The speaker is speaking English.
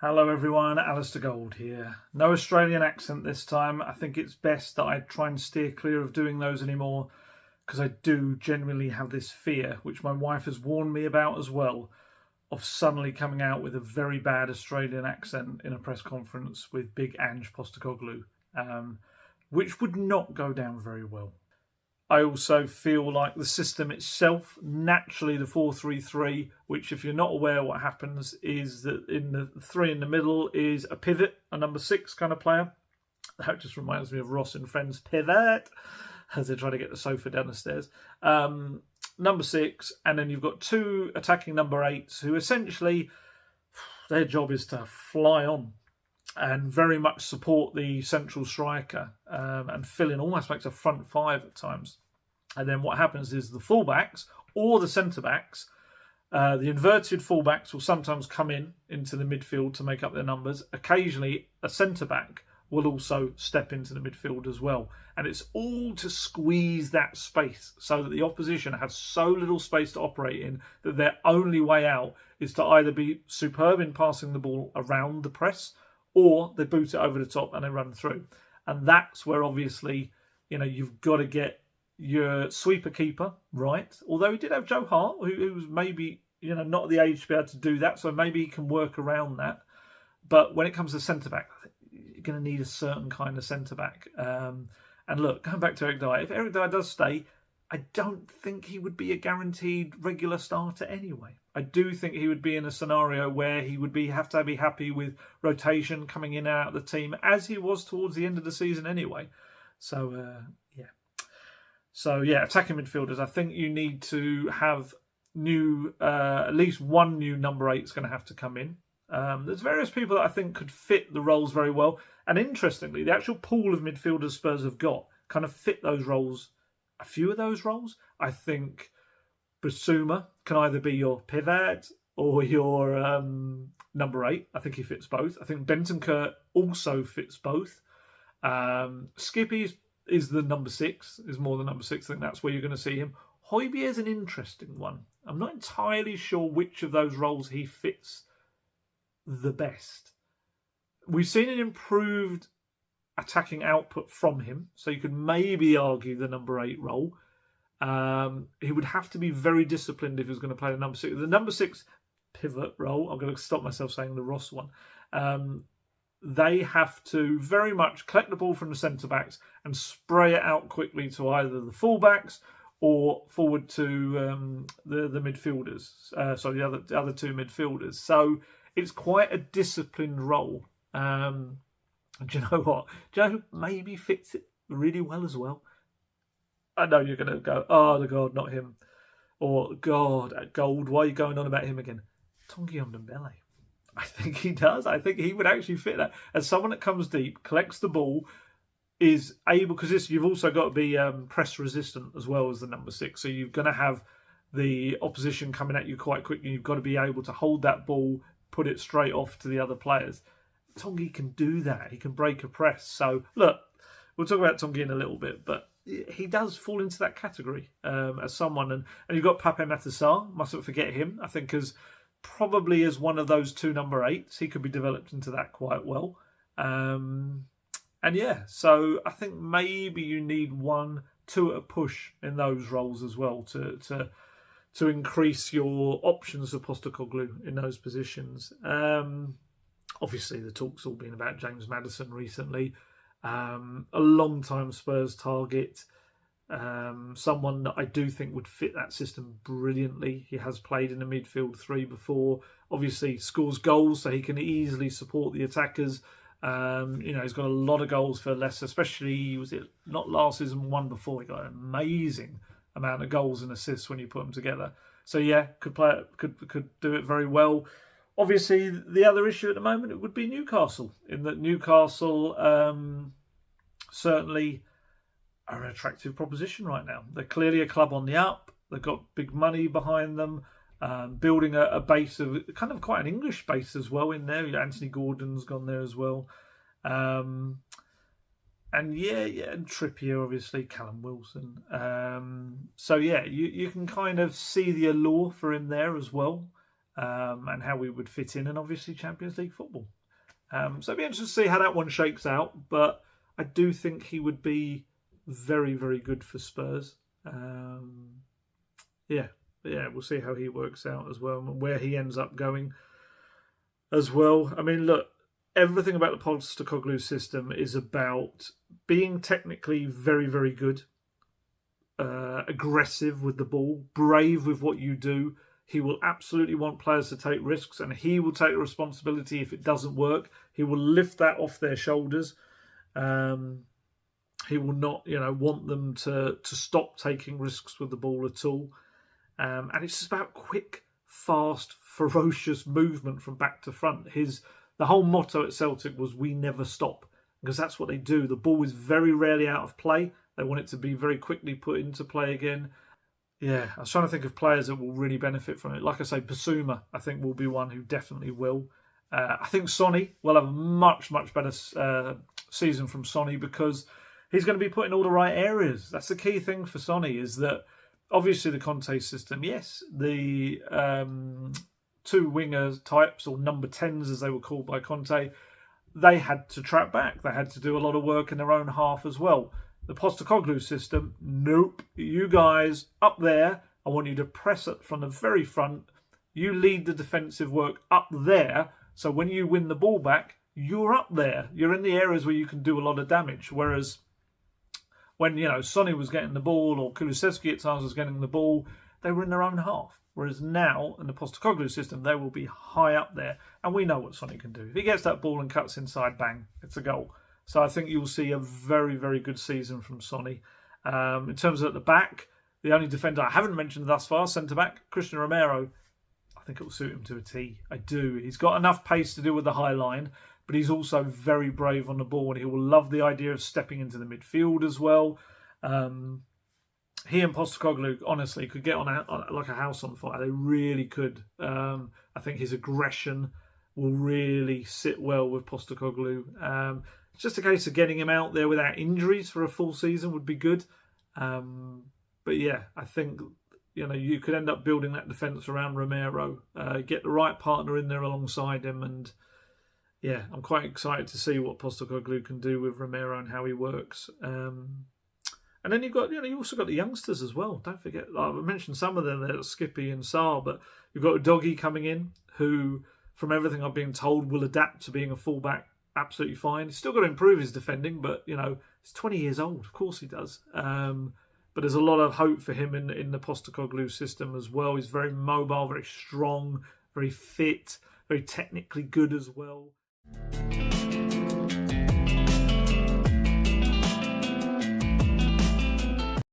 Hello everyone, Alistair Gold here. No Australian accent this time. I think it's best that I try and steer clear of doing those anymore because I do genuinely have this fear, which my wife has warned me about as well, of suddenly coming out with a very bad Australian accent in a press conference with big Ange Postecoglou, which would not go down very well. I also feel like the system itself, naturally the 4-3-3, which if you're not aware what happens is that in the three in the middle is a pivot, a number 6 kind of player. That just reminds me of Ross and Friends pivot as they try to get the sofa down the stairs. Number 6, and then you've got 2 attacking number 8s who essentially their job is to fly on and very much support the central striker and fill in almost like a front 5 at times. And then what happens is the fullbacks or the centre-backs, the inverted fullbacks will sometimes come into the midfield to make up their numbers. Occasionally, a centre-back will also step into the midfield as well. And it's all to squeeze that space so that the opposition have so little space to operate in that their only way out is to either be superb in passing the ball around the press or they boot it over the top and they run through. And that's where obviously, you've got to get your sweeper keeper right. Although he did have Joe Hart, who was maybe, not at the age to be able to do that. So maybe he can work around that. But when it comes to centre-back, you're going to need a certain kind of centre-back. And look, going back to Eric Dyer, if Eric Dyer does stay, I don't think he would be a guaranteed regular starter anyway. I do think he would be in a scenario where he would have to be happy with rotation coming in and out of the team, as he was towards the end of the season anyway. So, attacking midfielders. I think you need to have at least one new number 8 is going to have to come in. There's various people that I think could fit the roles very well. And interestingly, the actual pool of midfielders Spurs have got kind of fit those roles. A few of those roles, I think Basuma can either be your pivot or your number 8. I think he fits both. I think Bentancur also fits both. Skippy is the number 6, is more than number 6. I think that's where you're going to see him. Højbjerg is an interesting one. I'm not entirely sure which of those roles he fits the best. We've seen an improved attacking output from him, so you could maybe argue the number 8 role. He would have to be very disciplined if he was going to play the number 6. The number 6 pivot role, I'm going to stop myself saying the Ross one. They have to very much collect the ball from the centre-backs and spray it out quickly to either the full-backs or forward to the midfielders. The other 2 midfielders. So it's quite a disciplined role. Do you know what? Do you know who maybe fits it really well as well? I know you're going to go, oh, God, not him. Or, God, Gold, why are you going on about him again? Tanguy Ndombele. I think he does. I think he would actually fit that. As someone that comes deep, collects the ball, is able, because you've also got to be press resistant as well as the number 6. So you're going to have the opposition coming at you quite quickly. You've got to be able to hold that ball, put it straight off to the other players. Tanguy can do that. He can break a press. So, look, we'll talk about Tanguy in a little bit, but he does fall into that category as someone. And you've got Pape Matar, mustn't forget him. I think as one of those 2 number 8s, he could be developed into that quite well. So I think maybe you need 1-2 at a push in those roles as well to increase your options for Postecoglou in those positions. Obviously, the talk's all been about James Maddison recently. A long-time Spurs target. Someone that I do think would fit that system brilliantly. He has played in the midfield 3 before. Obviously, scores goals, so he can easily support the attackers. He's got a lot of goals for Leicester, especially, was it not last season, one before? He got an amazing amount of goals and assists when you put them together. So yeah, could do it very well. Obviously, the other issue at the moment, it would be Newcastle. In that Newcastle certainly are an attractive proposition right now. They're clearly a club on the up. They've got big money behind them, building a base of kind of quite an English base as well in there. Anthony Gordon's gone there as well. And Trippier, obviously, Callum Wilson. You can kind of see the allure for him there as well. and how we would fit in, and obviously Champions League football. So it'd be interesting to see how that one shakes out, but I do think he would be very, very good for Spurs. Yeah, we'll see how he works out as well and where he ends up going as well. I mean, look, everything about the Postecoglou system is about being technically very, very good, aggressive with the ball, brave with what you do. He will absolutely want players to take risks, and he will take the responsibility if it doesn't work. He will lift that off their shoulders. He will not, want them to stop taking risks with the ball at all. And it's just about quick, fast, ferocious movement from back to front. The whole motto at Celtic was "We never stop," because that's what they do. The ball is very rarely out of play. They want it to be very quickly put into play again. Yeah, I was trying to think of players that will really benefit from it. Like I say, Basuma, I think, will be one who definitely will. I think Sonny will have a much, much better season from Sonny, because he's going to be put in all the right areas. That's the key thing for Sonny, is that obviously the Conte system, yes, the two winger types, or number 10s as they were called by Conte, they had to track back. They had to do a lot of work in their own half as well. The Postecoglou system, nope. You guys up there, I want you to press it from the very front. You lead the defensive work up there. So when you win the ball back, you're up there. You're in the areas where you can do a lot of damage. Whereas when, Sonny was getting the ball, or Kulusevski at times was getting the ball, they were in their own half. Whereas now, in the Postecoglou system, they will be high up there. And we know what Sonny can do. If he gets that ball and cuts inside, bang, it's a goal. So I think you'll see a very, very good season from Sonny. In terms of at the back, the only defender I haven't mentioned thus far, centre-back, Christian Romero, I think it will suit him to a T. I do. He's got enough pace to deal with the high line, but he's also very brave on the ball, and he will love the idea of stepping into the midfield as well. He and Postecoglou, honestly, could get on like a house on fire. They really could. I think his aggression will really sit well with Postecoglou. It's just a case of getting him out there without injuries for a full season would be good. But yeah, I think you could end up building that defence around Romero, get the right partner in there alongside him, and yeah, I'm quite excited to see what Postecoglou can do with Romero and how he works. And then you've got, you also got the youngsters as well. Don't forget, I mentioned some of them there, Skippy and Sarr, but you've got Doggy coming in, who, from everything I've been told, will adapt to being a fullback absolutely fine. He's still got to improve his defending, but he's 20 years old. Of course he does. But there's a lot of hope for him in the Postecoglou system as well. He's very mobile, very strong, very fit, very technically good as well.